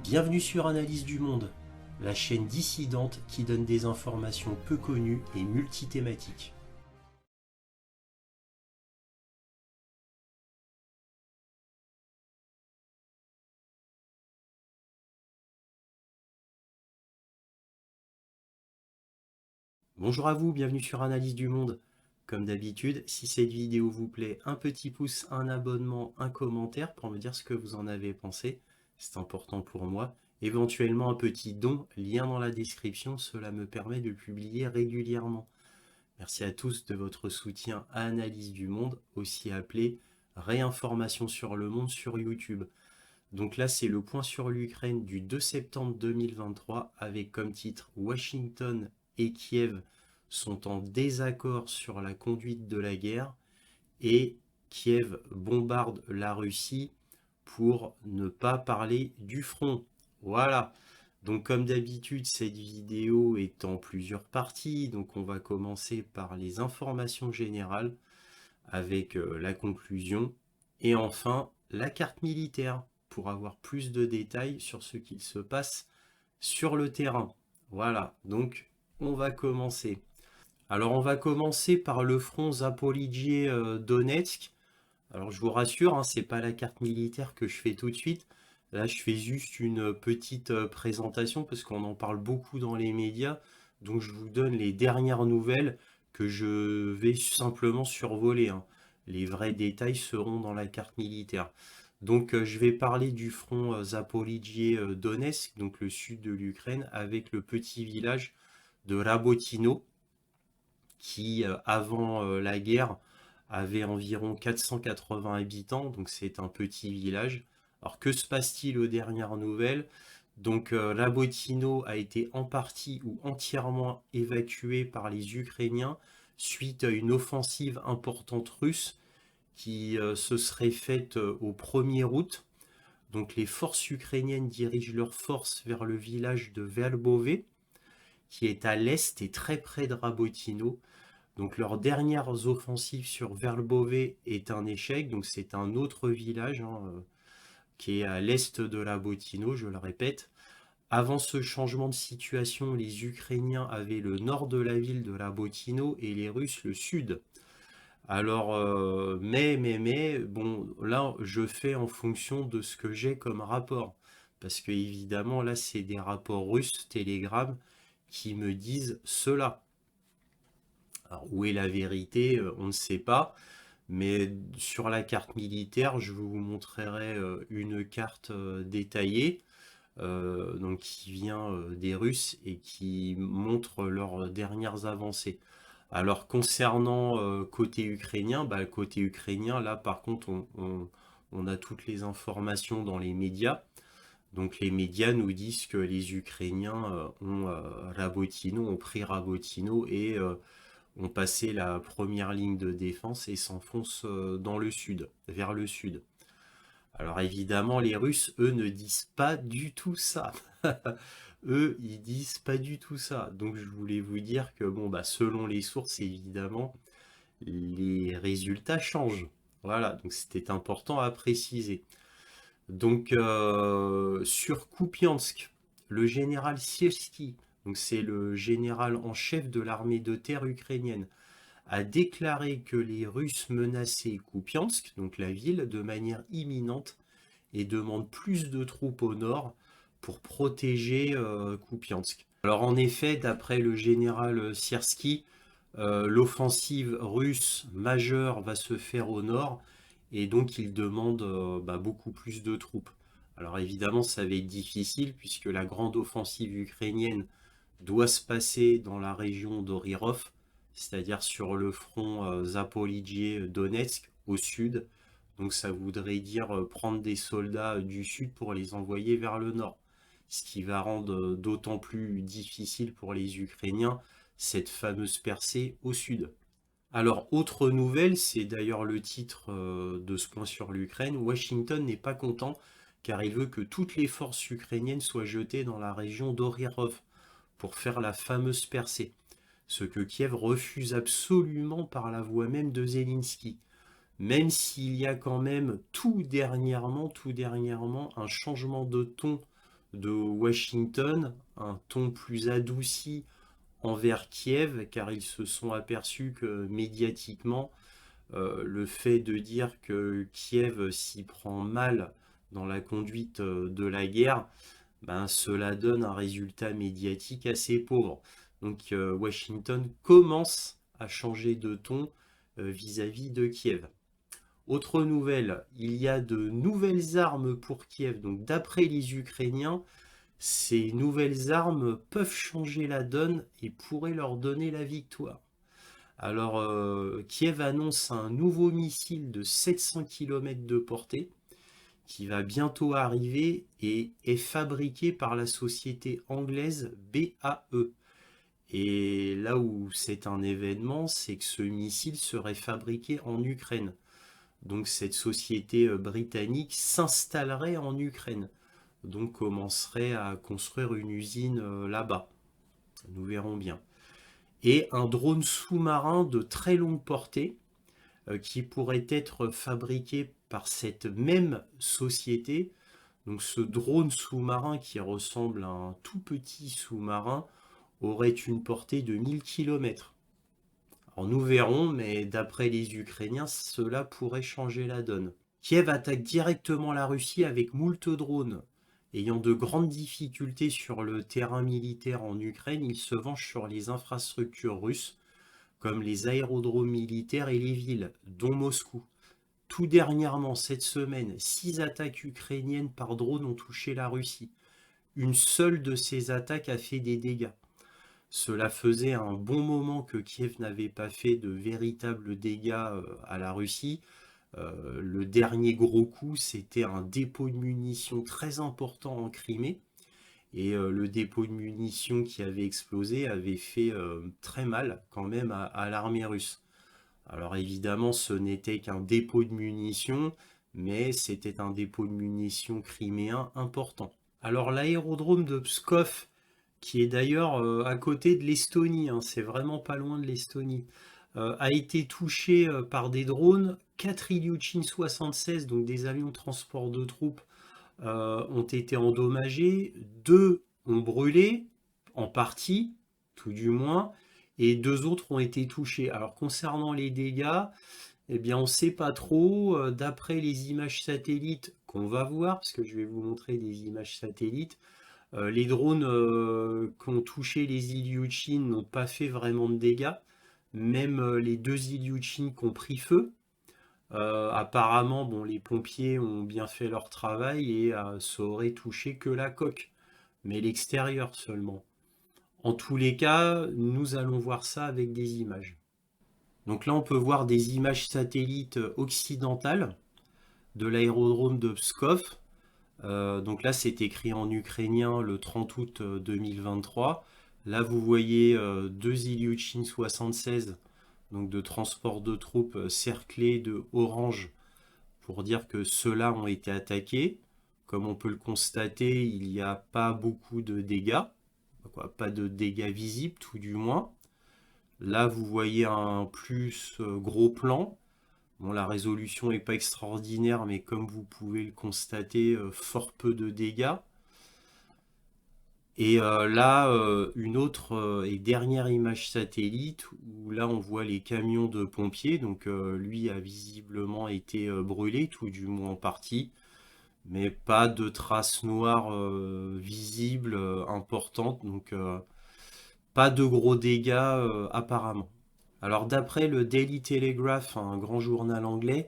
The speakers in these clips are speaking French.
Bienvenue sur Analyse du Monde, la chaîne dissidente qui donne des informations peu connues et multithématiques. Bonjour à vous, bienvenue sur Analyse du Monde. Comme d'habitude, si cette vidéo vous plaît, un petit pouce, un abonnement, un commentaire pour me dire ce que vous en avez pensé. C'est important pour moi. Éventuellement un petit don, lien dans la description, cela me permet de publier régulièrement. Merci à tous de votre soutien à Analyse du Monde, aussi appelé Réinformation sur le monde sur YouTube. Donc là, c'est le point sur l'Ukraine du 2 septembre 2023 avec comme titre Washington et Kiev sont en désaccord sur la conduite de la guerre et Kiev bombarde la Russie pour ne pas parler du front. Voilà. Donc comme d'habitude, cette vidéo est en plusieurs parties. Donc on va commencer par les informations générales avec la conclusion et enfin la carte militaire pour avoir plus de détails sur ce qu'il se passe sur le terrain. Voilà, donc on va commencer. Alors on va commencer par le front Zaporijie-Donetsk. Alors je vous rassure, hein, c'est pas la carte militaire que je fais tout de suite. Là je fais juste une petite présentation parce qu'on en parle beaucoup dans les médias. Donc je vous donne les dernières nouvelles que je vais simplement survoler, hein. Les vrais détails seront dans la carte militaire. Donc je vais parler du front Zaporijie-Donetsk, donc le sud de l'Ukraine, avec le petit village de Rabotino, qui avant la guerre avait environ 480 habitants, donc c'est un petit village. Alors que se passe-t-il aux dernières nouvelles? Donc Rabotino a été en partie ou entièrement évacué par les Ukrainiens suite à une offensive importante russe qui se serait faite au 1er août. Donc les forces ukrainiennes dirigent leurs forces vers le village de Verbove, qui est à l'est et très près de Rabotino. Donc leurs dernières offensives sur Verbove est un échec, donc c'est un autre village, hein, qui est à l'est de Rabotino, je le répète. Avant ce changement de situation, les Ukrainiens avaient le nord de la ville de Rabotino et les Russes le sud. Alors, bon, là, je fais en fonction de ce que j'ai comme rapport. Parce que, évidemment, là, c'est des rapports russes, Telegram, qui me disent cela. Alors, où est la vérité? On ne sait pas. Mais sur la carte militaire, je vous montrerai une carte détaillée, donc qui vient des Russes et qui montre leurs dernières avancées. Alors concernant côté ukrainien, bah, côté ukrainien, là par contre on a toutes les informations dans les médias. Donc les médias nous disent que les Ukrainiens ont Rabotino, ont pris Rabotino et ont passé la première ligne de défense et s'enfoncent dans le sud, vers le sud. Alors évidemment, les Russes, eux, ne disent pas du tout ça. Eux, ils disent pas du tout ça. Donc je voulais vous dire que, bon, bah, selon les sources, évidemment, les résultats changent. Voilà, donc c'était important à préciser. Donc sur Kupiansk, le général Sierski, donc c'est le général en chef de l'armée de terre ukrainienne, a déclaré que les Russes menaçaient Kupiansk, donc la ville, de manière imminente et demande plus de troupes au nord pour protéger Kupiansk. Alors en effet, d'après le général Sierski, l'offensive russe majeure va se faire au nord et donc il demande beaucoup plus de troupes. Alors évidemment, ça va être difficile puisque la grande offensive ukrainienne doit se passer dans la région d'Orirov, c'est-à-dire sur le front Zaporijie-Donetsk au sud. Donc ça voudrait dire prendre des soldats du sud pour les envoyer vers le nord. Ce qui va rendre d'autant plus difficile pour les Ukrainiens cette fameuse percée au sud. Alors, autre nouvelle, c'est d'ailleurs le titre de ce point sur l'Ukraine, Washington n'est pas content car il veut que toutes les forces ukrainiennes soient jetées dans la région d'Orirov pour faire la fameuse percée, ce que Kiev refuse absolument par la voix même de Zelensky. Même s'il y a quand même tout dernièrement un changement de ton de Washington, un ton plus adouci envers Kiev, car ils se sont aperçus que médiatiquement, le fait de dire que Kiev s'y prend mal dans la conduite de la guerre, ben, cela donne un résultat médiatique assez pauvre. Donc Washington commence à changer de ton vis-à-vis de Kiev. Autre nouvelle, il y a de nouvelles armes pour Kiev. Donc d'après les Ukrainiens, ces nouvelles armes peuvent changer la donne et pourraient leur donner la victoire. Alors Kiev annonce un nouveau missile de 700 km de portée qui va bientôt arriver et est fabriqué par la société anglaise BAE. Et là où c'est un événement, c'est que ce missile serait fabriqué en Ukraine. Donc cette société britannique s'installerait en Ukraine, donc commencerait à construire une usine là-bas. Nous verrons bien. Et un drone sous-marin de très longue portée qui pourrait être fabriqué par cette même société. Donc ce drone sous-marin qui ressemble à un tout petit sous-marin aurait une portée de 1000 km. Alors nous verrons, mais d'après les Ukrainiens, cela pourrait changer la donne. Kiev attaque directement la Russie avec moult drones. Ayant de grandes difficultés sur le terrain militaire en Ukraine, il se venge sur les infrastructures russes, comme les aérodromes militaires et les villes, dont Moscou. Tout dernièrement, cette semaine, 6 attaques ukrainiennes par drone ont touché la Russie. Une seule de ces attaques a fait des dégâts. Cela faisait un bon moment que Kiev n'avait pas fait de véritables dégâts à la Russie. Le dernier gros coup, c'était un dépôt de munitions très important en Crimée. Et le dépôt de munitions qui avait explosé avait fait très mal quand même à l'armée russe. Alors évidemment, ce n'était qu'un dépôt de munitions, mais c'était un dépôt de munitions criméen important. Alors l'aérodrome de Pskov, qui est d'ailleurs à côté de l'Estonie, hein, c'est vraiment pas loin de l'Estonie, a été touché par des drones. 4 Ilyushin 76, donc des avions de transport de troupes, ont été endommagés. 2 ont brûlé, en partie, tout du moins, et 2 autres ont été touchés. Alors concernant les dégâts, eh bien on ne sait pas trop. D'après les images satellites qu'on va voir, parce que je vais vous montrer des images satellites, les drones qui ont touché les Ilyushin n'ont pas fait vraiment de dégâts. Même les 2 Ilyushin qui ont pris feu. Apparemment, bon, les pompiers ont bien fait leur travail et ça aurait touché que la coque, mais l'extérieur seulement. En tous les cas, nous allons voir ça avec des images. Donc là, on peut voir des images satellites occidentales de l'aérodrome de Pskov. Donc là, c'est écrit en ukrainien le 30 août 2023. Là, vous voyez 2 Ilyushin 76, donc de transport de troupes cerclés de orange pour dire que ceux-là ont été attaqués. Comme on peut le constater, il n'y a pas beaucoup de dégâts, pas de dégâts visibles tout du moins. Là, vous voyez un plus gros plan. Bon, la résolution n'est pas extraordinaire, mais comme vous pouvez le constater, fort peu de dégâts. Et là, une autre et dernière image satellite, où là on voit les camions de pompiers. Donc lui a visiblement été brûlé, tout du moins en partie, mais pas de traces noires visibles importantes. Donc pas de gros dégâts apparemment. Alors d'après le Daily Telegraph, un grand journal anglais,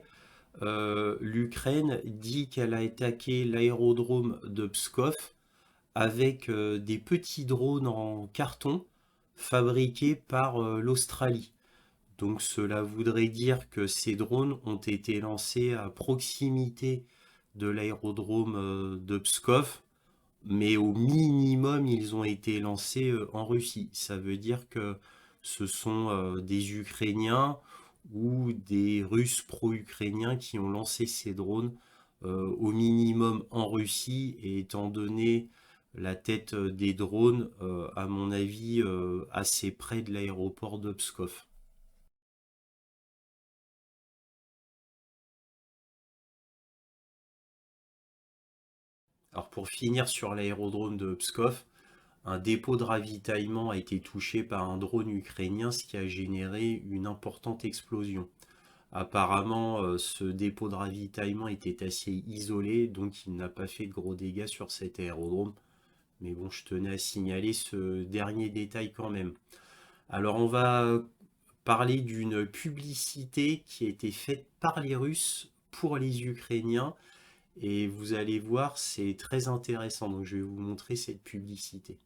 l'Ukraine dit qu'elle a attaqué l'aérodrome de Pskov avec des petits drones en carton fabriqués par l'Australie. Donc cela voudrait dire que ces drones ont été lancés à proximité de l'aérodrome de Pskov, mais au minimum ils ont été lancés en Russie. Ça veut dire que ce sont des Ukrainiens ou des Russes pro-ukrainiens qui ont lancé ces drones au minimum en Russie, et étant donné la tête des drones, à mon avis, assez près de l'aéroport de Pskov. Alors pour finir sur l'aérodrome de Pskov, un dépôt de ravitaillement a été touché par un drone ukrainien, ce qui a généré une importante explosion. Apparemment, ce dépôt de ravitaillement était assez isolé, donc il n'a pas fait de gros dégâts sur cet aérodrome. Mais bon, je tenais à signaler ce dernier détail quand même. Alors on va parler d'une publicité qui a été faite par les Russes pour les Ukrainiens. Et vous allez voir, c'est très intéressant. Donc je vais vous montrer cette publicité.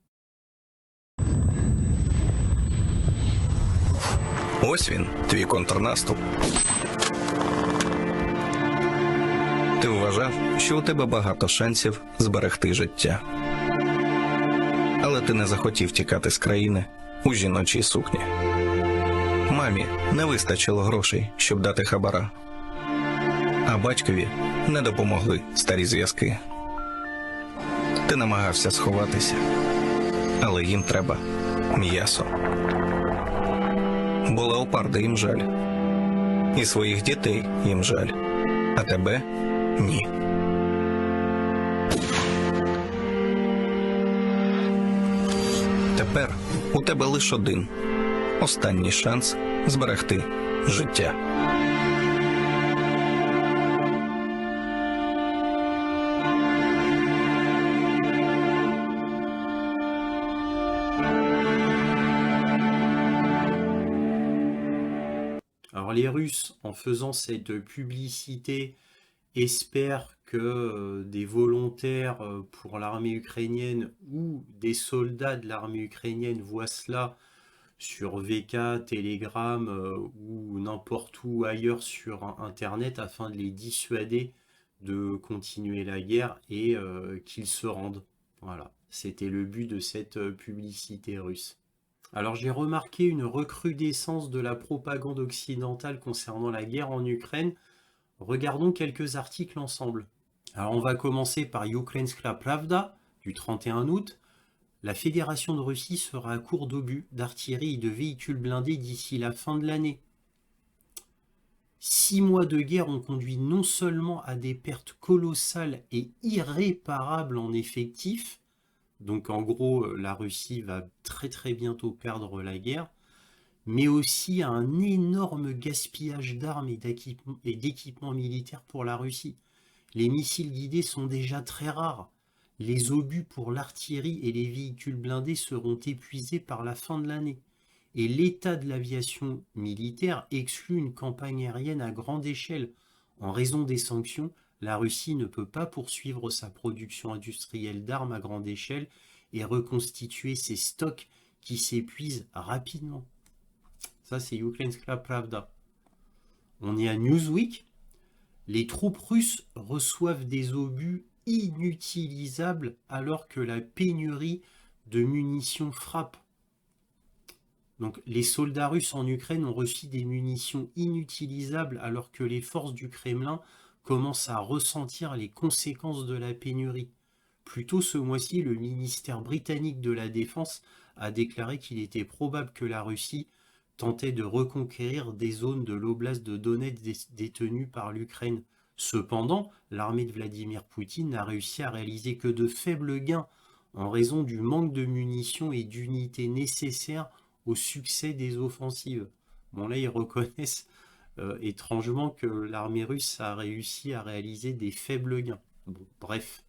Ось він, твій контрнаступ. Ти вважав, що у тебе багато шансів зберегти життя. Але ти не захотів тікати з країни у жіночій сукні. Мамі не вистачило грошей, щоб дати хабара. А батькові не допомогли старі зв'язки. Ти намагався сховатися, але їм треба м'ясо. Бо леопарди їм жаль. І своїх дітей їм жаль. А тебе – ні. Тепер у тебе лише один. Останній шанс зберегти життя. Alors les Russes, en faisant cette publicité, espèrent que des volontaires pour l'armée ukrainienne ou des soldats de l'armée ukrainienne voient cela sur VK, Telegram ou n'importe où ailleurs sur Internet afin de les dissuader de continuer la guerre et qu'ils se rendent. Voilà, c'était le but de cette publicité russe. Alors j'ai remarqué une recrudescence de la propagande occidentale concernant la guerre en Ukraine. Regardons quelques articles ensemble. Alors on va commencer par Ukrainska Pravda du 31 août. La Fédération de Russie sera à court d'obus, d'artillerie et de véhicules blindés d'ici la fin de l'année. 6 mois de guerre ont conduit non seulement à des pertes colossales et irréparables en effectifs, donc en gros la Russie va très très bientôt perdre la guerre, mais aussi à un énorme gaspillage d'armes et d'équipements militaires pour la Russie. Les missiles guidés sont déjà très rares. Les obus pour l'artillerie et les véhicules blindés seront épuisés par la fin de l'année. Et l'état de l'aviation militaire exclut une campagne aérienne à grande échelle. En raison des sanctions, la Russie ne peut pas poursuivre sa production industrielle d'armes à grande échelle et reconstituer ses stocks qui s'épuisent rapidement. Ça, c'est Ukrainska Pravda. On est à Newsweek. Les troupes russes reçoivent des obus inutilisables alors que la pénurie de munitions frappe. Donc les soldats russes en Ukraine ont reçu des munitions inutilisables alors que les forces du Kremlin commencent à ressentir les conséquences de la pénurie. Plus tôt ce mois-ci, le ministère britannique de la Défense a déclaré qu'il était probable que la Russie tentait de reconquérir des zones de l'oblast de Donetsk détenues par l'Ukraine. Cependant, l'armée de Vladimir Poutine n'a réussi à réaliser que de faibles gains en raison du manque de munitions et d'unités nécessaires au succès des offensives. Bon là, ils reconnaissent étrangement que l'armée russe a réussi à réaliser des faibles gains. Bon, bref.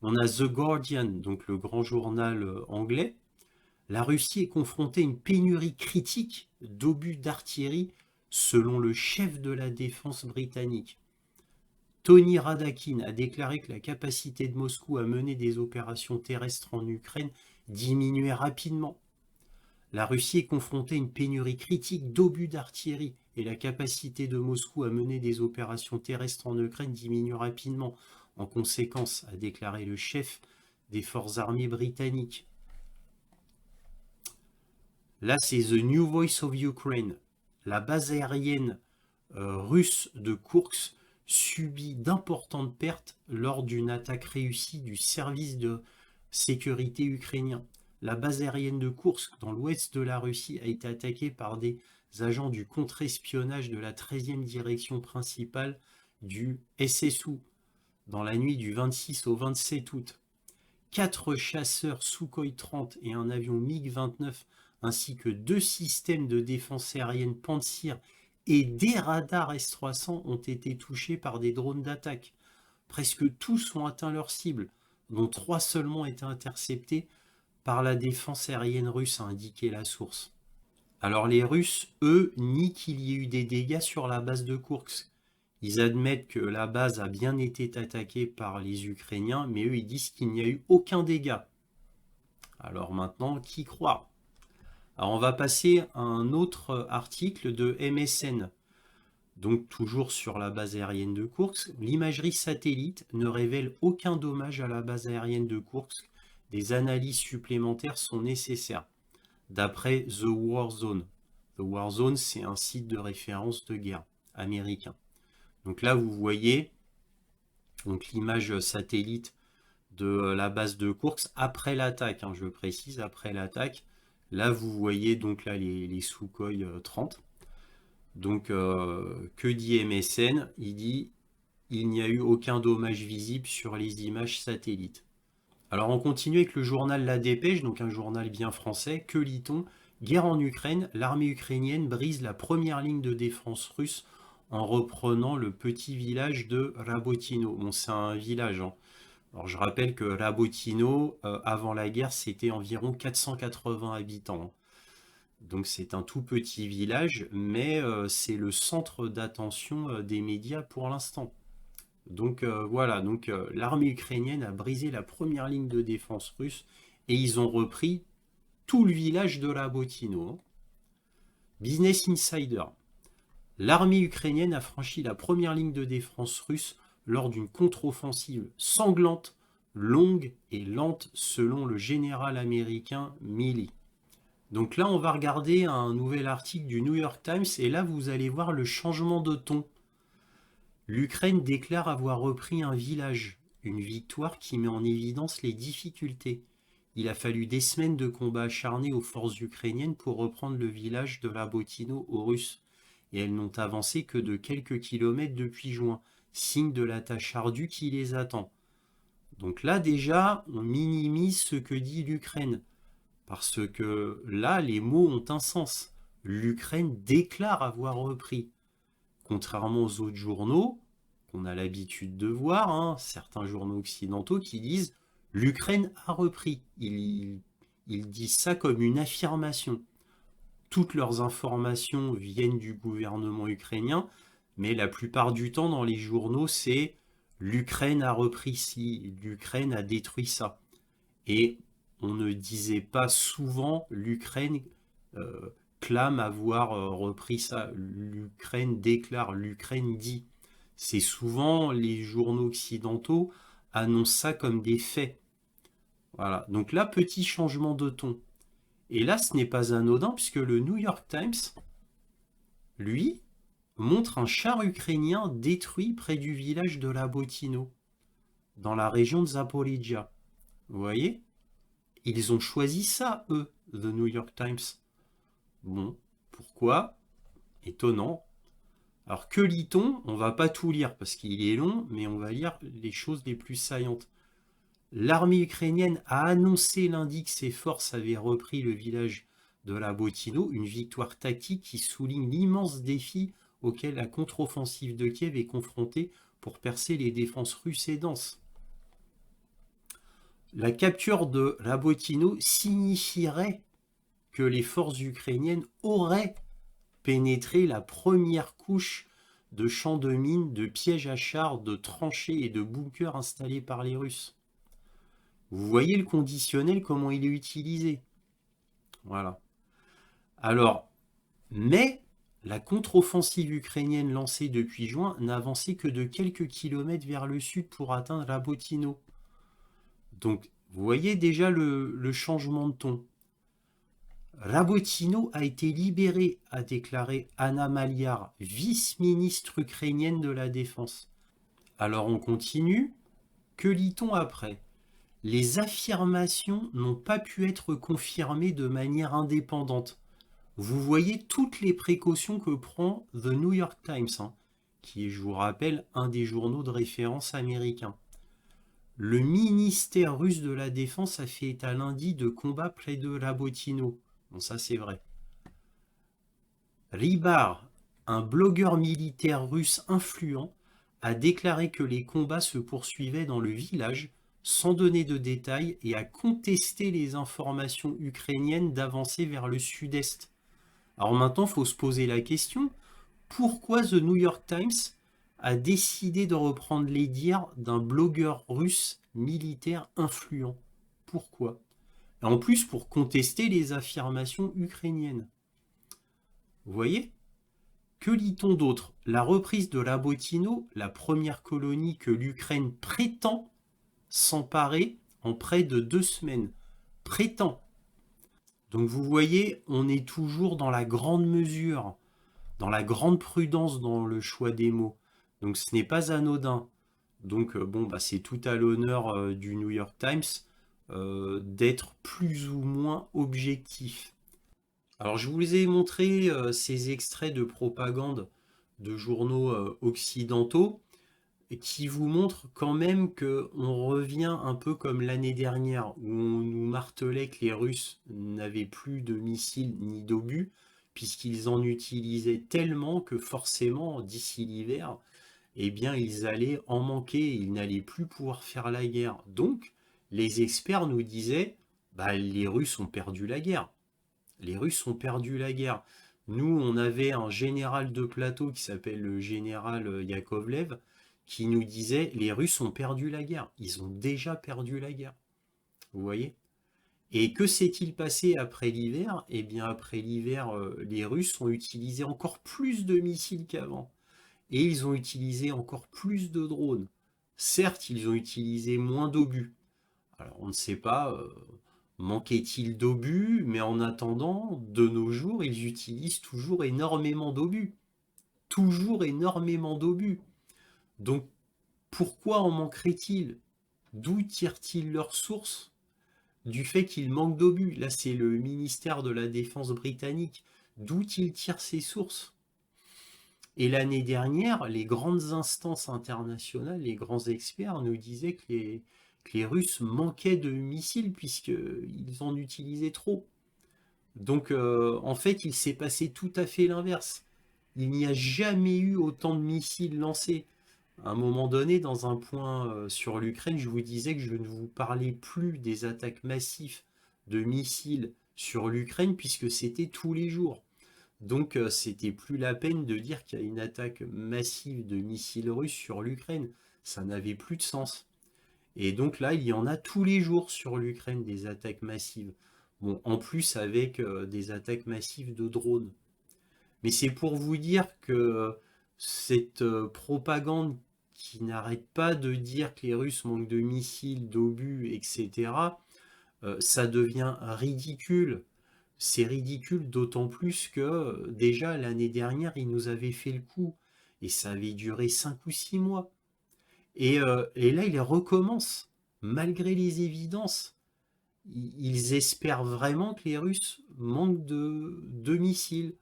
On a The Guardian, donc le grand journal anglais. La Russie est confrontée à une pénurie critique d'obus d'artillerie selon le chef de la défense britannique. Tony Radakin a déclaré que la capacité de Moscou à mener des opérations terrestres en Ukraine diminuait rapidement. La Russie est confrontée à une pénurie critique d'obus d'artillerie et la capacité de Moscou à mener des opérations terrestres en Ukraine diminue rapidement. En conséquence, a déclaré le chef des forces armées britanniques. Là, c'est The New Voice of Ukraine. La base aérienne russe de Kursk subit d'importantes pertes lors d'une attaque réussie du service de sécurité ukrainien. La base aérienne de Kursk, dans l'ouest de la Russie, a été attaquée par des agents du contre-espionnage de la 13e direction principale du SSU. dans la nuit du 26 au 27 août, 4 chasseurs Sukhoi 30 et un avion MiG-29 ainsi que 2 systèmes de défense aérienne Pantsir et des radars S-300 ont été touchés par des drones d'attaque. Presque tous ont atteint leur cible, dont 3 seulement étaient interceptés par la défense aérienne russe, a indiqué la source. Alors les Russes, eux, nient qu'il y ait eu des dégâts sur la base de Koursk. Ils admettent que la base a bien été attaquée par les Ukrainiens, mais eux, ils disent qu'il n'y a eu aucun dégât. Alors maintenant, qui croire? Alors on va passer à un autre article de MSN. Donc toujours sur la base aérienne de Koursk, l'imagerie satellite ne révèle aucun dommage à la base aérienne de Koursk. Des analyses supplémentaires sont nécessaires, d'après The War Zone. The War Zone, c'est un site de référence de guerre américain. Donc là, vous voyez l'image satellite de la base de Koursk après l'attaque, je précise, après l'attaque. Là, vous voyez donc là les Sukhoi 30. Donc, que dit MSN? Il dit il n'y a eu aucun dommage visible sur les images satellites. Alors, on continue avec le journal La Dépêche, donc un journal bien français. Que lit-on? Guerre en Ukraine, l'armée ukrainienne brise la première ligne de défense russe en reprenant le petit village de Rabotino. Bon, c'est un village. Alors, je rappelle que Rabotino, avant la guerre, c'était environ 480 habitants. Donc c'est un tout petit village, mais c'est le centre d'attention des médias pour l'instant. Donc voilà, donc l'armée ukrainienne a brisé la première ligne de défense russe et ils ont repris tout le village de Rabotino. Business Insider. L'armée ukrainienne a franchi la première ligne de défense russe lors d'une contre-offensive sanglante, longue et lente selon le général américain Milley. Donc là, on va regarder un nouvel article du New York Times et là, vous allez voir le changement de ton. L'Ukraine déclare avoir repris un village, une victoire qui met en évidence les difficultés. Il a fallu des semaines de combats acharnés aux forces ukrainiennes pour reprendre le village de Rabotino aux Russes. Et elles n'ont avancé que de quelques kilomètres depuis juin, signe de la tâche ardue qui les attend. Donc là, déjà, on minimise ce que dit l'Ukraine. Parce que là, les mots ont un sens. L'Ukraine déclare avoir repris. Contrairement aux autres journaux, qu'on a l'habitude de voir, certains journaux occidentaux qui disent « l'Ukraine a repris ». Ils disent ça comme une affirmation. Toutes leurs informations viennent du gouvernement ukrainien, mais la plupart du temps dans les journaux, c'est « l'Ukraine a repris ci, l'Ukraine a détruit ça ». Et on ne disait pas souvent l'Ukraine clame avoir repris ça, l'Ukraine déclare, l'Ukraine dit. C'est souvent les journaux occidentaux annoncent ça comme des faits. Voilà, donc là, petit changement de ton. Et là, ce n'est pas anodin puisque le New York Times, lui, montre un char ukrainien détruit près du village de Rabotino, dans la région de Zaporizhzhia. Vous voyez? Ils ont choisi ça, eux, The New York Times. Bon, pourquoi? Étonnant. Alors, que lit-on? On va pas tout lire parce qu'il est long, mais on va lire les choses les plus saillantes. L'armée ukrainienne a annoncé lundi que ses forces avaient repris le village de Rabotino, une victoire tactique qui souligne l'immense défi auquel la contre-offensive de Kiev est confrontée pour percer les défenses russes et denses. La capture de Rabotino signifierait que les forces ukrainiennes auraient pénétré la première couche de champs de mines, de pièges à chars, de tranchées et de bunkers installés par les Russes. Vous voyez le conditionnel, comment il est utilisé. Voilà. Alors, mais la contre-offensive ukrainienne lancée depuis juin n'a avancé que de quelques kilomètres vers le sud pour atteindre Rabotino. Donc, vous voyez déjà le changement de ton. Rabotino a été libéré, a déclaré Anna Maliar, vice-ministre ukrainienne de la Défense. Alors on continue. Que lit-on après? Les affirmations n'ont pas pu être confirmées de manière indépendante. Vous voyez toutes les précautions que prend The New York Times. qui est, je vous rappelle, un des journaux de référence américains. Le ministère russe de la Défense a fait état lundi de combats près de Labotino. Bon, ça c'est vrai. Rybar, un blogueur militaire russe influent, a déclaré que les combats se poursuivaient dans le village sans donner de détails et a contesté les informations ukrainiennes d'avancer vers le sud-est. Alors maintenant, il faut se poser la question, pourquoi The New York Times a décidé de reprendre les dires d'un blogueur russe militaire influent? Pourquoi? Et en plus, pour contester les affirmations ukrainiennes. Vous voyez? Que lit-on d'autre? La reprise de Labotino, la première colonie que l'Ukraine prétend s'emparer en près de 2 semaines. Prétend. Donc vous voyez, on est toujours dans la grande mesure, dans la grande prudence dans le choix des mots. Donc ce n'est pas anodin. Donc bon, bah, c'est tout à l'honneur du New York Times d'être plus ou moins objectif. Alors je vous ai montré ces extraits de propagande de journaux occidentaux qui vous montrent quand même qu'on revient un peu comme l'année dernière où on nous martelait que les Russes n'avaient plus de missiles ni d'obus puisqu'ils en utilisaient tellement que forcément d'ici l'hiver, eh bien ils allaient en manquer, ils n'allaient plus pouvoir faire la guerre. Donc les experts nous disaient, bah, les Russes ont perdu la guerre. Les Russes ont perdu la guerre. Nous, on avait un général de plateau qui s'appelle le général Yakovlev, qui nous disait les Russes ont perdu la guerre. Ils ont déjà perdu la guerre. Vous voyez? Et que s'est-il passé après l'hiver? Eh bien, après l'hiver, les Russes ont utilisé encore plus de missiles qu'avant. Et ils ont utilisé encore plus de drones. Certes, ils ont utilisé moins d'obus. Alors, on ne sait pas, manquait-il d'obus, mais en attendant, de nos jours, ils utilisent toujours énormément d'obus. Toujours énormément d'obus. Donc, pourquoi en manquerait-il? D'où tirent-ils leurs sources? Du fait qu'il manque d'obus. Là, c'est le ministère de la Défense britannique. D'où il tire ses sources? Et l'année dernière, les grandes instances internationales, les grands experts nous disaient que les Russes manquaient de missiles puisqu'ils en utilisaient trop. Donc en fait, il s'est passé tout à fait l'inverse. Il n'y a jamais eu autant de missiles lancés. À un moment donné, dans un point sur l'Ukraine, je vous disais que je ne vous parlais plus des attaques massives de missiles sur l'Ukraine puisque c'était tous les jours. Donc c'était plus la peine de dire qu'il y a une attaque massive de missiles russes sur l'Ukraine. Ça n'avait plus de sens. Et donc là, il y en a tous les jours sur l'Ukraine des attaques massives. Bon, en plus avec des attaques massives de drones. Mais c'est pour vous dire que cette propagande qui n'arrête pas de dire que les Russes manquent de missiles, d'obus, etc., ça devient ridicule. C'est ridicule d'autant plus que déjà l'année dernière, ils nous avaient fait le coup. Et ça avait duré 5 ou 6 mois. Et là, ils recommencent, malgré les évidences. Ils espèrent vraiment que les Russes manquent de missiles,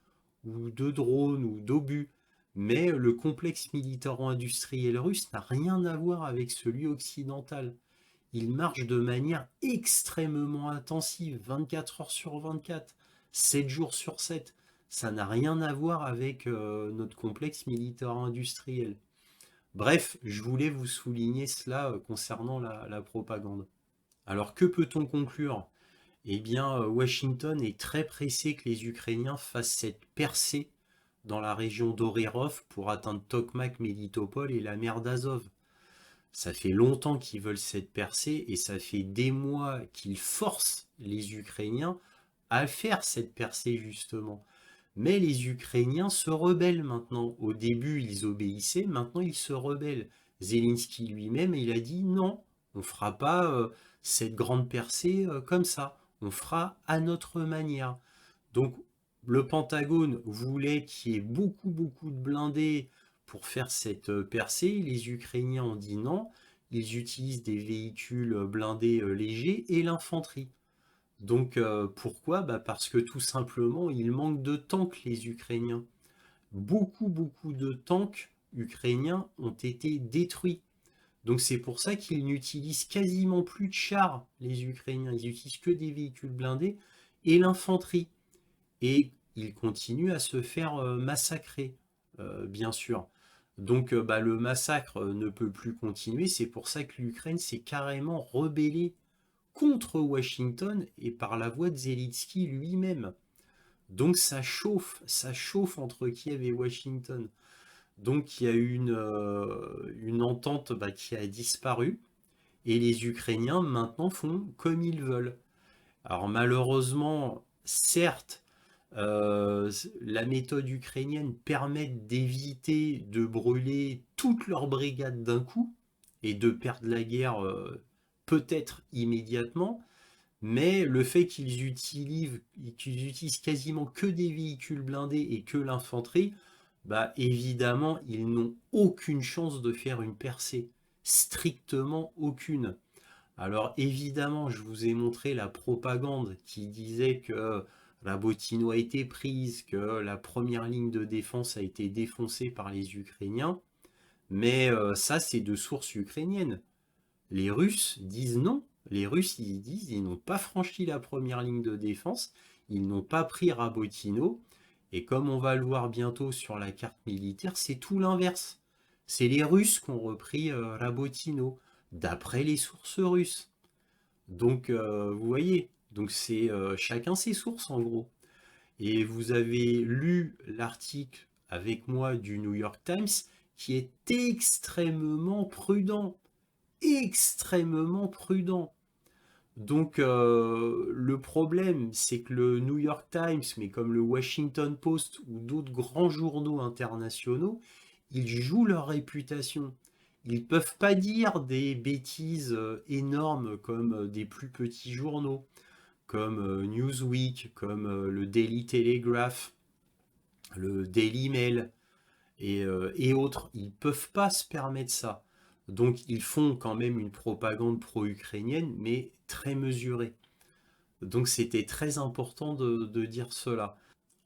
ou de drones, ou d'obus. Mais le complexe militaro-industriel russe n'a rien à voir avec celui occidental. Il marche de manière extrêmement intensive, 24 heures sur 24, 7 jours sur 7. Ça n'a rien à voir avec notre complexe militaro-industriel. Bref, je voulais vous souligner cela concernant la propagande. Alors que peut-on conclure? Eh bien, Washington est très pressé que les Ukrainiens fassent cette percée dans la région d'Orerov pour atteindre Tokmak, Melitopol et la mer d'Azov. Ça fait longtemps qu'ils veulent cette percée et ça fait des mois qu'ils forcent les Ukrainiens à faire cette percée justement. Mais les Ukrainiens se rebellent maintenant. Au début, ils obéissaient, maintenant ils se rebellent. Zelensky lui-même, il a dit non, on ne fera pas cette grande percée comme ça. On fera à notre manière. Donc, le Pentagone voulait qu'il y ait beaucoup de blindés pour faire cette percée. Les Ukrainiens ont dit non. Ils utilisent des véhicules blindés légers et l'infanterie. Donc pourquoi? Parce que tout simplement, il manque de tanks, les Ukrainiens. Beaucoup de tanks ukrainiens ont été détruits. Donc c'est pour ça qu'ils n'utilisent quasiment plus de chars, les Ukrainiens. Ils n'utilisent que des véhicules blindés et l'infanterie. Et ils continuent à se faire massacrer, bien sûr. Donc le massacre ne peut plus continuer. C'est pour ça que l'Ukraine s'est carrément rebellée contre Washington et par la voix de Zelensky lui-même. Donc ça chauffe entre Kiev et Washington. Donc il y a eu une entente qui a disparu et les Ukrainiens maintenant font comme ils veulent. Alors malheureusement, certes, la méthode ukrainienne permet d'éviter de brûler toute leur brigade d'un coup et de perdre la guerre peut-être immédiatement, mais le fait qu'ils utilisent quasiment que des véhicules blindés et que l'infanterie, évidemment, ils n'ont aucune chance de faire une percée. Strictement aucune. Alors évidemment, je vous ai montré la propagande qui disait que Rabotino a été prise, que la première ligne de défense a été défoncée par les Ukrainiens, mais ça c'est de sources ukrainiennes. Les Russes disent non. Les Russes ils disent ils n'ont pas franchi la première ligne de défense, ils n'ont pas pris Rabotino, et comme on va le voir bientôt sur la carte militaire, c'est tout l'inverse. C'est les Russes qui ont repris Rabotino, d'après les sources russes. Donc, vous voyez, donc c'est chacun ses sources en gros. Et vous avez lu l'article avec moi du New York Times qui est extrêmement prudent. Extrêmement prudent. Donc, le problème, c'est que le New York Times, mais comme le Washington Post ou d'autres grands journaux internationaux, ils jouent leur réputation. Ils ne peuvent pas dire des bêtises énormes comme des plus petits journaux, comme Newsweek, comme le Daily Telegraph, le Daily Mail et autres. Ils ne peuvent pas se permettre ça. Donc ils font quand même une propagande pro-ukrainienne, mais très mesurée. Donc c'était très important de dire cela.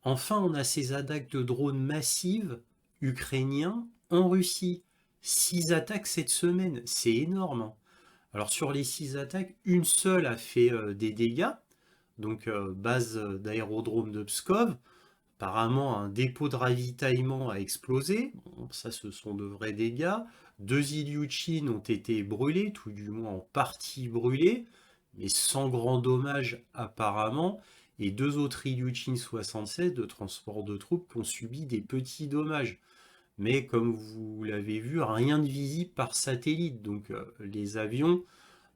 Enfin, on a ces attaques de drones massives ukrainiens en Russie. 6 attaques cette semaine, c'est énorme, hein. Alors sur les 6 attaques, une seule a fait des dégâts, donc base d'aérodrome de Pskov. Apparemment, un dépôt de ravitaillement a explosé. Bon, ça, ce sont de vrais dégâts. 2 Ilyushin ont été brûlés, tout du moins en partie brûlés, mais sans grand dommage apparemment. Et 2 autres Ilyushin 76 de transport de troupes qui ont subi des petits dommages. Mais comme vous l'avez vu, rien de visible par satellite. Donc les avions,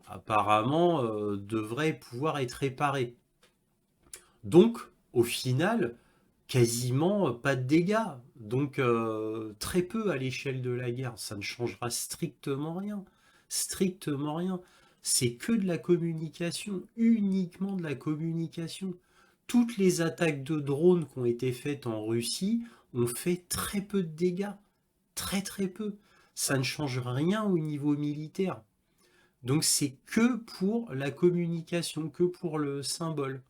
apparemment, devraient pouvoir être réparés. Donc, au final, quasiment pas de dégâts. Donc, très peu à l'échelle de la guerre. Ça ne changera strictement rien. Strictement rien. C'est que de la communication, uniquement de la communication. Toutes les attaques de drones qui ont été faites en Russie ont fait très peu de dégâts. Très très peu. Ça ne change rien au niveau militaire. Donc c'est que pour la communication, que pour le symbole.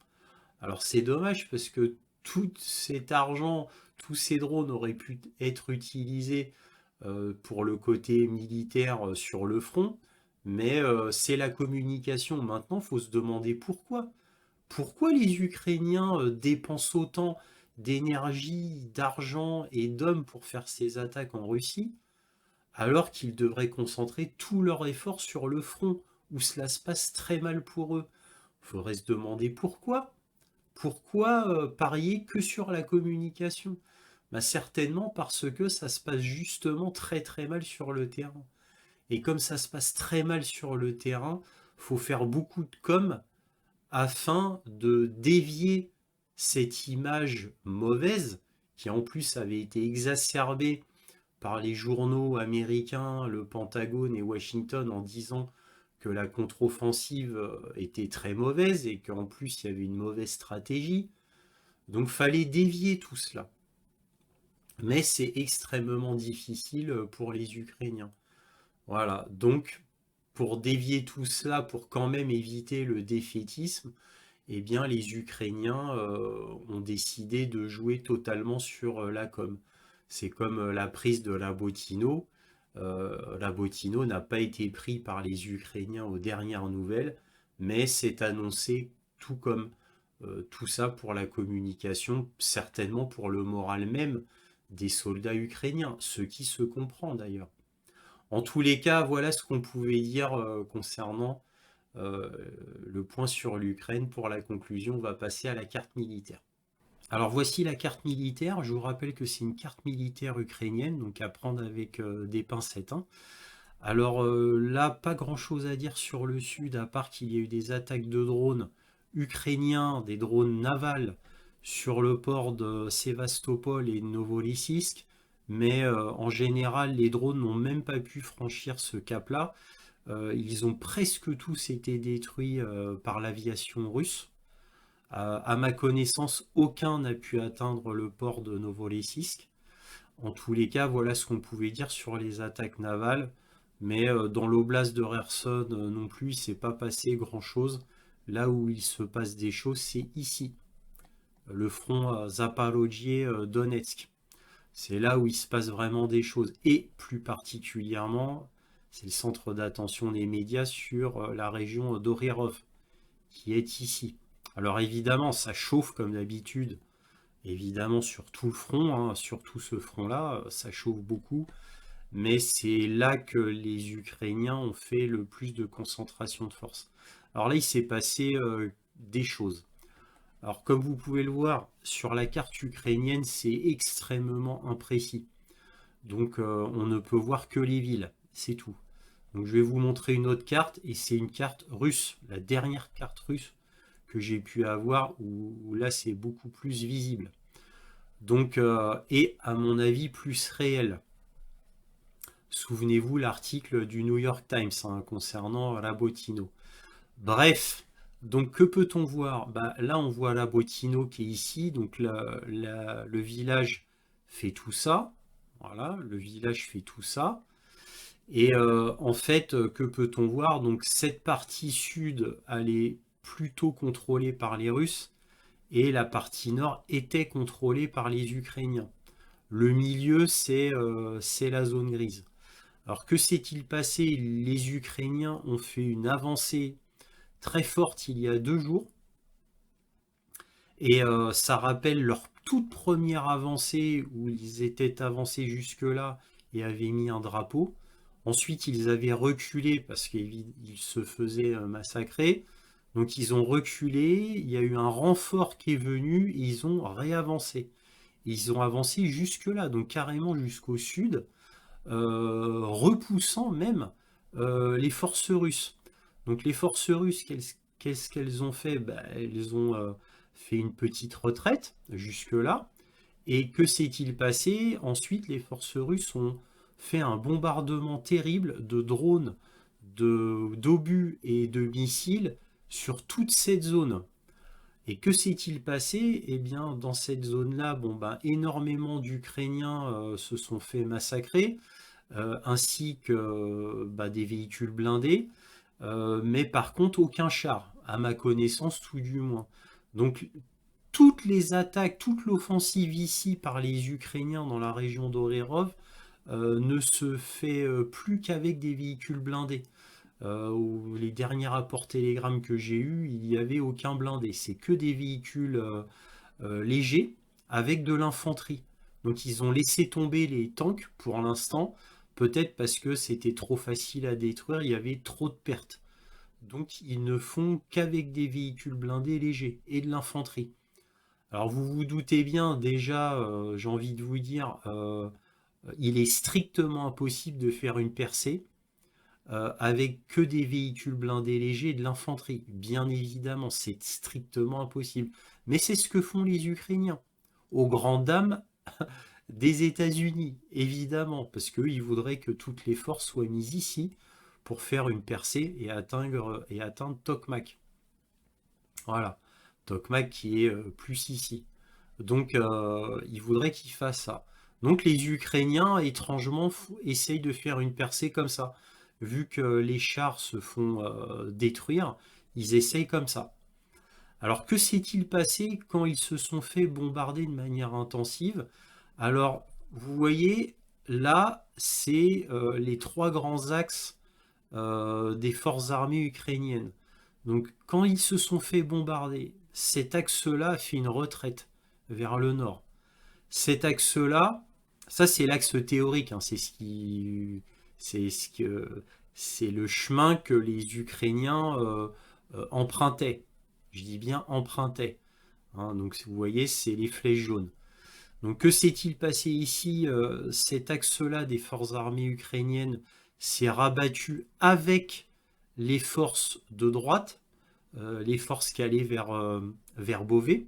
Alors c'est dommage parce que tout cet argent, tous ces drones auraient pu être utilisés pour le côté militaire sur le front, mais c'est la communication. Maintenant, il faut se demander pourquoi. Pourquoi les Ukrainiens dépensent autant d'énergie, d'argent et d'hommes pour faire ces attaques en Russie, alors qu'ils devraient concentrer tout leur effort sur le front, où cela se passe très mal pour eux. Il faudrait se demander pourquoi. Pourquoi parier que sur la communication? Certainement parce que ça se passe justement très très mal sur le terrain. Et comme ça se passe très mal sur le terrain, il faut faire beaucoup de com afin de dévier cette image mauvaise, qui en plus avait été exacerbée par les journaux américains, le Pentagone et Washington en disant que la contre-offensive était très mauvaise et qu'en plus il y avait une mauvaise stratégie. Donc fallait dévier tout cela. Mais c'est extrêmement difficile pour les Ukrainiens. Voilà, donc pour dévier tout cela, pour quand même éviter le défaitisme, eh bien les Ukrainiens ont décidé de jouer totalement sur la com. C'est comme la prise de Labotino. Labotino n'a pas été pris par les Ukrainiens aux dernières nouvelles, mais c'est annoncé tout comme tout ça pour la communication, certainement pour le moral même des soldats ukrainiens, ce qui se comprend d'ailleurs. En tous les cas, voilà ce qu'on pouvait dire concernant euh, le point sur l'Ukraine. Pour la conclusion, on va passer à la carte militaire. Alors voici la carte militaire. Je vous rappelle que c'est une carte militaire ukrainienne, donc à prendre avec des pincettes, hein. Alors là, pas grand-chose à dire sur le sud, à part qu'il y a eu des attaques de drones ukrainiens, des drones navals sur le port de Sévastopol et de Novorossiysk. Mais en général, les drones n'ont même pas pu franchir ce cap-là. Ils ont presque tous été détruits par l'aviation russe. À ma connaissance, aucun n'a pu atteindre le port de Novorossiysk. En tous les cas, voilà ce qu'on pouvait dire sur les attaques navales. Mais dans l'oblast de Kherson non plus, il ne s'est pas passé grand-chose. Là où il se passe des choses, c'est ici, le front Zaporozhye-Donetsk. C'est là où il se passe vraiment des choses. Et plus particulièrement, c'est le centre d'attention des médias sur la région d'Orirov, qui est ici. Alors évidemment, ça chauffe comme d'habitude, évidemment sur tout le front, hein, sur tout ce front-là, ça chauffe beaucoup. Mais c'est là que les Ukrainiens ont fait le plus de concentration de force. Alors là, il s'est passé des choses. Alors comme vous pouvez le voir, sur la carte ukrainienne, c'est extrêmement imprécis. Donc on ne peut voir que les villes, c'est tout. Donc je vais vous montrer une autre carte, et c'est une carte russe, la dernière carte russe que j'ai pu avoir, où là c'est beaucoup plus visible. Donc, et à mon avis, plus réel. Souvenez-vous l'article du New York Times hein, concernant Rabotino. Bref, donc que peut-on voir? Là, on voit Rabotino qui est ici. Donc le village fait tout ça. Voilà, le village fait tout ça. Et en fait, que peut-on voir? Donc cette partie sud, elle est plutôt contrôlée par les Russes. Et la partie nord était contrôlée par les Ukrainiens. Le milieu, c'est la zone grise. Alors que s'est-il passé? Les Ukrainiens ont fait une avancée très forte il y a 2 jours. Et ça rappelle leur toute première avancée où ils étaient avancés jusque-là et avaient mis un drapeau. Ensuite, ils avaient reculé parce qu'ils se faisaient massacrer. Donc ils ont reculé, il y a eu un renfort qui est venu et ils ont réavancé. Ils ont avancé jusque-là, donc carrément jusqu'au sud. Repoussant même les forces russes. Donc les forces russes, qu'est-ce qu'elles ont fait? Elles ont fait une petite retraite jusque-là. Et que s'est-il passé? Ensuite, les forces russes ont fait un bombardement terrible de drones, d'obus et de missiles sur toute cette zone. Et que s'est-il passé? Eh bien, dans cette zone-là, énormément d'Ukrainiens se sont fait massacrer, ainsi que des véhicules blindés, mais par contre aucun char, à ma connaissance tout du moins. Donc toutes les attaques, toute l'offensive ici par les Ukrainiens dans la région d'Orirov ne se fait plus qu'avec des véhicules blindés. Les derniers rapports télégrammes que j'ai eus, il n'y avait aucun blindé. C'est que des véhicules légers avec de l'infanterie. Donc ils ont laissé tomber les tanks pour l'instant, peut-être parce que c'était trop facile à détruire, il y avait trop de pertes. Donc ils ne font qu'avec des véhicules blindés légers et de l'infanterie. Alors vous vous doutez bien, déjà, j'ai envie de vous dire, il est strictement impossible de faire une percée avec que des véhicules blindés légers et de l'infanterie. Bien évidemment, c'est strictement impossible. Mais c'est ce que font les Ukrainiens, aux grandes dames des États-Unis, évidemment, parce qu'eux, ils voudraient que toutes les forces soient mises ici pour faire une percée et atteindre Tokmak. Voilà, Tokmak qui est plus ici. Donc, ils voudraient qu'ils fassent ça. Donc, les Ukrainiens, étrangement, essayent de faire une percée comme ça. Vu que les chars se font détruire, ils essayent comme ça. Alors, que s'est-il passé quand ils se sont fait bombarder de manière intensive? Alors, vous voyez, là, c'est les 3 grands axes des forces armées ukrainiennes. Donc, quand ils se sont fait bombarder, cet axe-là a fait une retraite vers le nord. Cet axe-là, ça c'est l'axe théorique, hein, c'est ce que, c'est le chemin que les Ukrainiens empruntaient. Je dis bien empruntaient. Hein, donc vous voyez, c'est les flèches jaunes. Donc que s'est-il passé ici? Cet axe-là des forces armées ukrainiennes s'est rabattu avec les forces de droite, les forces qui allaient vers Beauvais.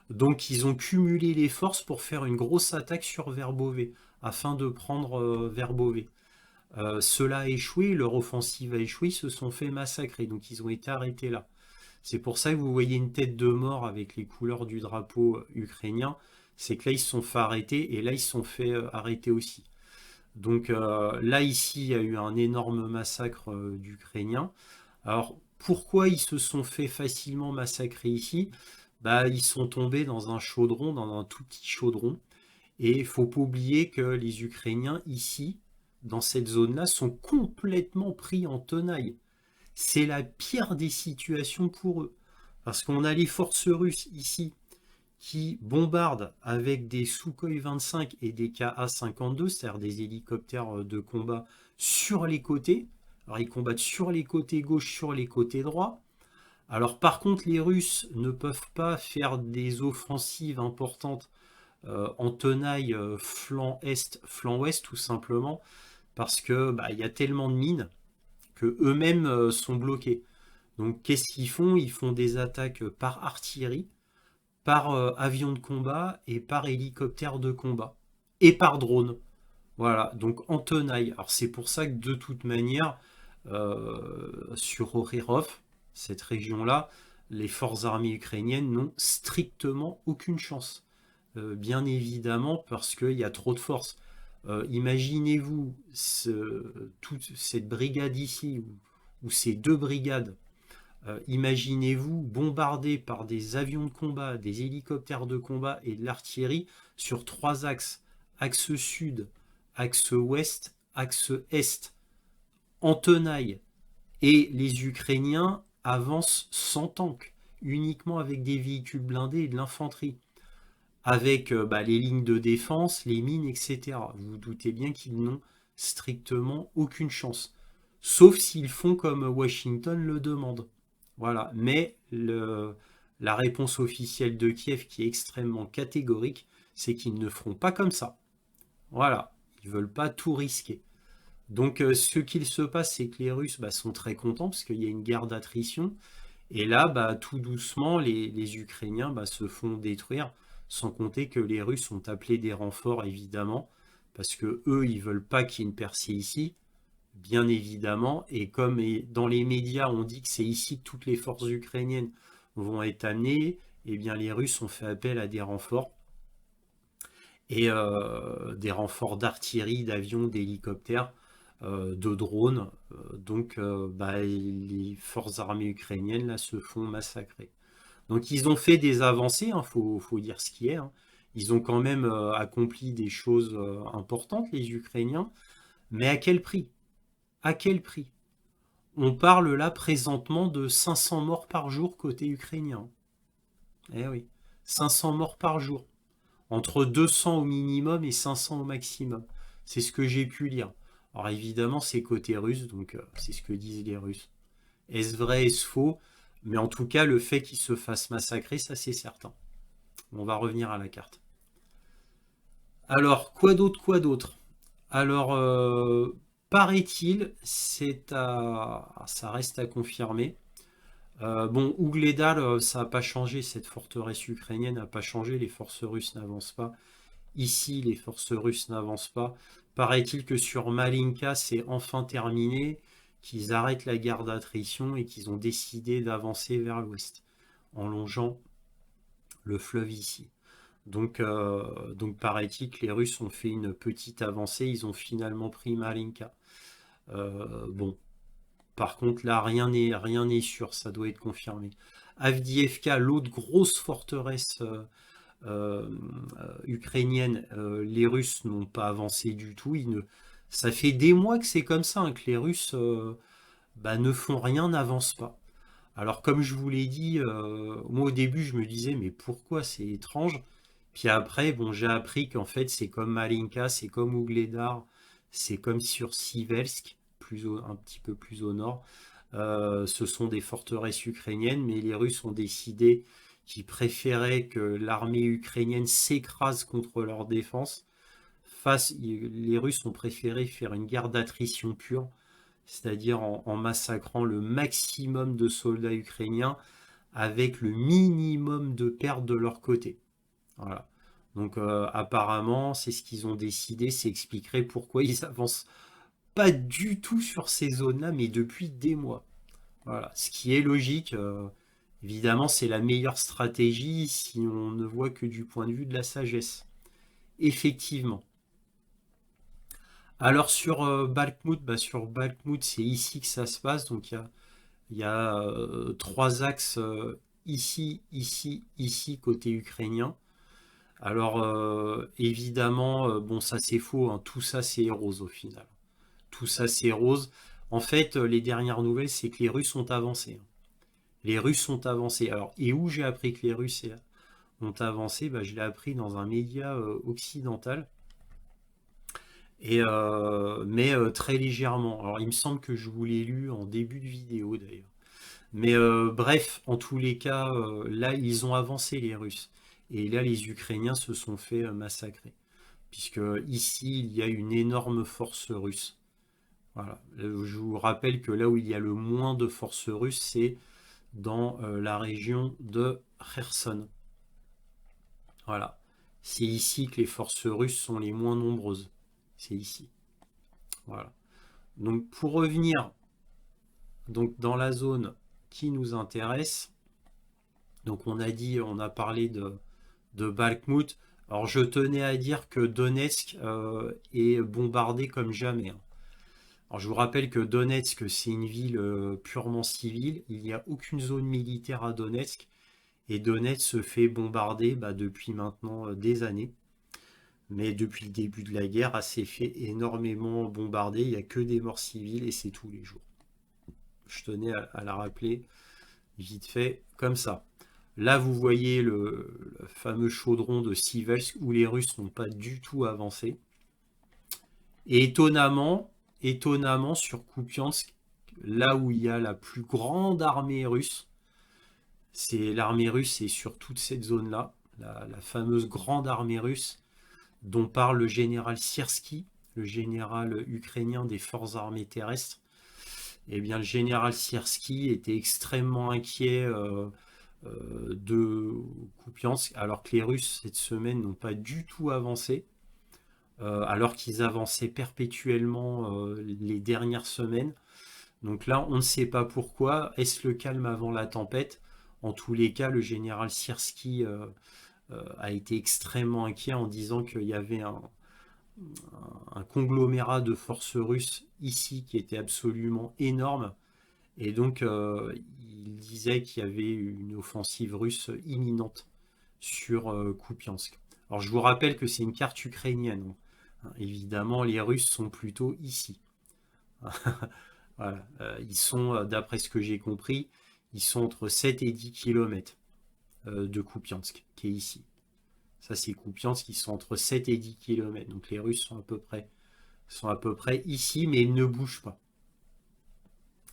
Donc ils ont cumulé les forces pour faire une grosse attaque sur Verbeuvais, afin de prendre Verbeuvais. Cela a échoué, leur offensive a échoué, ils se sont fait massacrer, donc ils ont été arrêtés là. C'est pour ça que vous voyez une tête de mort avec les couleurs du drapeau ukrainien, c'est que là ils se sont fait arrêter et là ils se sont fait arrêter aussi. Donc là ici il y a eu un énorme massacre d'Ukrainiens. Alors pourquoi ils se sont fait facilement massacrer ici? Bah, ils sont tombés dans un chaudron, dans un tout petit chaudron. Et il ne faut pas oublier que les Ukrainiens, ici, dans cette zone-là, sont complètement pris en tenaille. C'est la pire des situations pour eux. Parce qu'on a les forces russes ici qui bombardent avec des Sukhoi 25 et des Ka-52, c'est-à-dire des hélicoptères de combat sur les côtés. Alors ils combattent sur les côtés gauche, sur les côtés droits. Alors par contre, les Russes ne peuvent pas faire des offensives importantes en tenaille flanc est, flanc ouest, tout simplement, parce que bah, y a tellement de mines que eux-mêmes sont bloqués. Donc qu'est-ce qu'ils font? Ils font des attaques par artillerie, par avion de combat et par hélicoptère de combat et par drone. Voilà, donc en tenaille. Alors c'est pour ça que de toute manière, sur Orirov, cette région-là, les forces armées ukrainiennes n'ont strictement aucune chance. Bien évidemment parce qu'il y a trop de forces. Imaginez-vous toute cette brigade ici, ou ces 2 brigades, imaginez-vous bombardées par des avions de combat, des hélicoptères de combat et de l'artillerie sur 3 axes. Axe sud, axe ouest, axe est, en tenaille. Et les Ukrainiens avancent sans tank, uniquement avec des véhicules blindés et de l'infanterie, avec les lignes de défense, les mines, etc. Vous vous doutez bien qu'ils n'ont strictement aucune chance. Sauf s'ils font comme Washington le demande. Voilà. Mais la réponse officielle de Kiev, qui est extrêmement catégorique, c'est qu'ils ne feront pas comme ça. Voilà. Ils ne veulent pas tout risquer. Donc ce qu'il se passe, c'est que les Russes sont très contents parce qu'il y a une guerre d'attrition. Et là, tout doucement, les Ukrainiens se font détruire, sans compter que les Russes ont appelé des renforts, évidemment, parce que eux, ils veulent pas qu'il y ait une percée ici, bien évidemment. Et comme dans les médias, on dit que c'est ici que toutes les forces ukrainiennes vont être amenées, eh bien les Russes ont fait appel à des renforts. Et des renforts d'artillerie, d'avions, d'hélicoptères, de drones. Donc les forces armées ukrainiennes là, se font massacrer. Donc ils ont fait des avancées, hein, faut dire ce qui est. Hein. Ils ont quand même accompli des choses importantes, les Ukrainiens. Mais à quel prix? À quel prix? On parle là présentement de 500 morts par jour côté ukrainien. Eh oui, 500 morts par jour. Entre 200 au minimum et 500 au maximum. C'est ce que j'ai pu lire. Alors évidemment, c'est côté russe, donc c'est ce que disent les Russes. Est-ce vrai, est-ce faux? Mais en tout cas, le fait qu'ils se fassent massacrer, ça c'est certain. On va revenir à la carte. Alors, quoi d'autre, quoi d'autre? Alors, paraît-il, ça reste à confirmer. Bon, Ougledal, ça n'a pas changé, cette forteresse ukrainienne n'a pas changé, les forces russes n'avancent pas. Ici, les forces russes n'avancent pas. Paraît-il que sur Malinka, c'est enfin terminé, qu'ils arrêtent la guerre d'attrition et qu'ils ont décidé d'avancer vers l'ouest, en longeant le fleuve ici. Donc paraît-il que les Russes ont fait une petite avancée, ils ont finalement pris Malinka. Bon, par contre, là, rien n'est sûr, ça doit être confirmé. Avdiivka, l'autre grosse forteresse ukrainienne, les Russes n'ont pas avancé du tout. Ça fait des mois que c'est comme ça, hein, que les Russes ne font rien, n'avancent pas. Alors comme je vous l'ai dit, moi au début je me disais mais pourquoi c'est étrange? Puis après, bon, j'ai appris qu'en fait c'est comme Malinka, c'est comme Ougledar, c'est comme sur Siversk, un petit peu plus au nord. Ce sont des forteresses ukrainiennes, mais les Russes ont décidé qu'ils préféraient que l'armée ukrainienne s'écrase contre leur défense. Les Russes ont préféré faire une guerre d'attrition pure, c'est-à-dire en massacrant le maximum de soldats ukrainiens avec le minimum de pertes de leur côté. Voilà. Donc apparemment, c'est ce qu'ils ont décidé, ça expliquerait pourquoi ils avancent pas du tout sur ces zones-là, mais depuis des mois. Voilà. Ce qui est logique, évidemment, c'est la meilleure stratégie si on ne voit que du point de vue de la sagesse. Effectivement. Alors sur Bakhmout, sur Bakhmout, c'est ici que ça se passe. Donc il y a trois axes ici, ici, ici, côté ukrainien. Alors évidemment, bon ça c'est faux, hein, tout ça c'est rose au final. Tout ça c'est rose. En fait, les dernières nouvelles, c'est que les Russes ont avancé, hein. Les Russes ont avancé. Alors, et où j'ai appris que les Russes ont avancé? Je l'ai appris dans un média occidental. Mais très légèrement. Alors il me semble que je vous l'ai lu en début de vidéo d'ailleurs. Mais bref, en tous les cas, là ils ont avancé les Russes. Et là les Ukrainiens se sont fait massacrer. Puisque ici il y a une énorme force russe. Voilà. Je vous rappelle que là où il y a le moins de forces russes, c'est dans la région de Kherson. Voilà. C'est ici que les forces russes sont les moins nombreuses. C'est ici. Voilà. Donc pour revenir donc dans la zone qui nous intéresse, donc on a parlé de Bakhmout. Alors je tenais à dire que Donetsk est bombardé comme jamais, hein. Alors je vous rappelle que Donetsk c'est une ville purement civile, il n'y a aucune zone militaire à Donetsk et Donetsk se fait bombarder depuis maintenant des années. Mais depuis le début de la guerre, elle s'est fait énormément bombarder. Il n'y a que des morts civiles et c'est tous les jours. Je tenais à la rappeler vite fait comme ça. Là, vous voyez le fameux chaudron de Siversk où les Russes n'ont pas du tout avancé. Et étonnamment, sur Kupiansk, là où il y a la plus grande armée russe, l'armée russe est sur toute cette zone-là, la fameuse grande armée russe dont parle le général Syrski, le général ukrainien des forces armées terrestres. Eh bien, le général Syrski était extrêmement inquiet de Kupiansk, alors que les Russes, cette semaine, n'ont pas du tout avancé, alors qu'ils avançaient perpétuellement les dernières semaines. Donc là, on ne sait pas pourquoi. Est-ce le calme avant la tempête? En tous les cas, le général Syrski a été extrêmement inquiet en disant qu'il y avait un conglomérat de forces russes ici qui était absolument énorme. Et donc, il disait qu'il y avait une offensive russe imminente sur Kupiansk. Alors, je vous rappelle que c'est une carte ukrainienne, hein. Évidemment, les Russes sont plutôt ici. Voilà. Ils sont, d'après ce que j'ai compris, ils sont entre 7 et 10 km de Kupiansk, qui est ici. Ça, c'est Kupiansk, qui sont entre 7 et 10 km. Donc les Russes sont à peu près ici, mais ils ne bougent pas.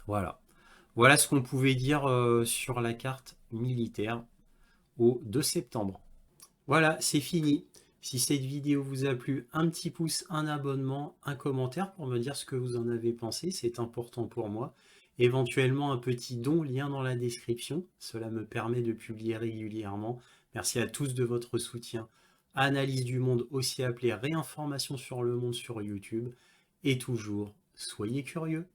Voilà. Voilà ce qu'on pouvait dire sur la carte militaire au 2 septembre. Voilà, c'est fini. Si cette vidéo vous a plu, un petit pouce, un abonnement, un commentaire pour me dire ce que vous en avez pensé. C'est important pour moi. Éventuellement un petit don, lien dans la description. Cela me permet de publier régulièrement. Merci à tous de votre soutien. Analyse du monde, aussi appelée réinformation sur le monde sur YouTube. Et toujours, soyez curieux.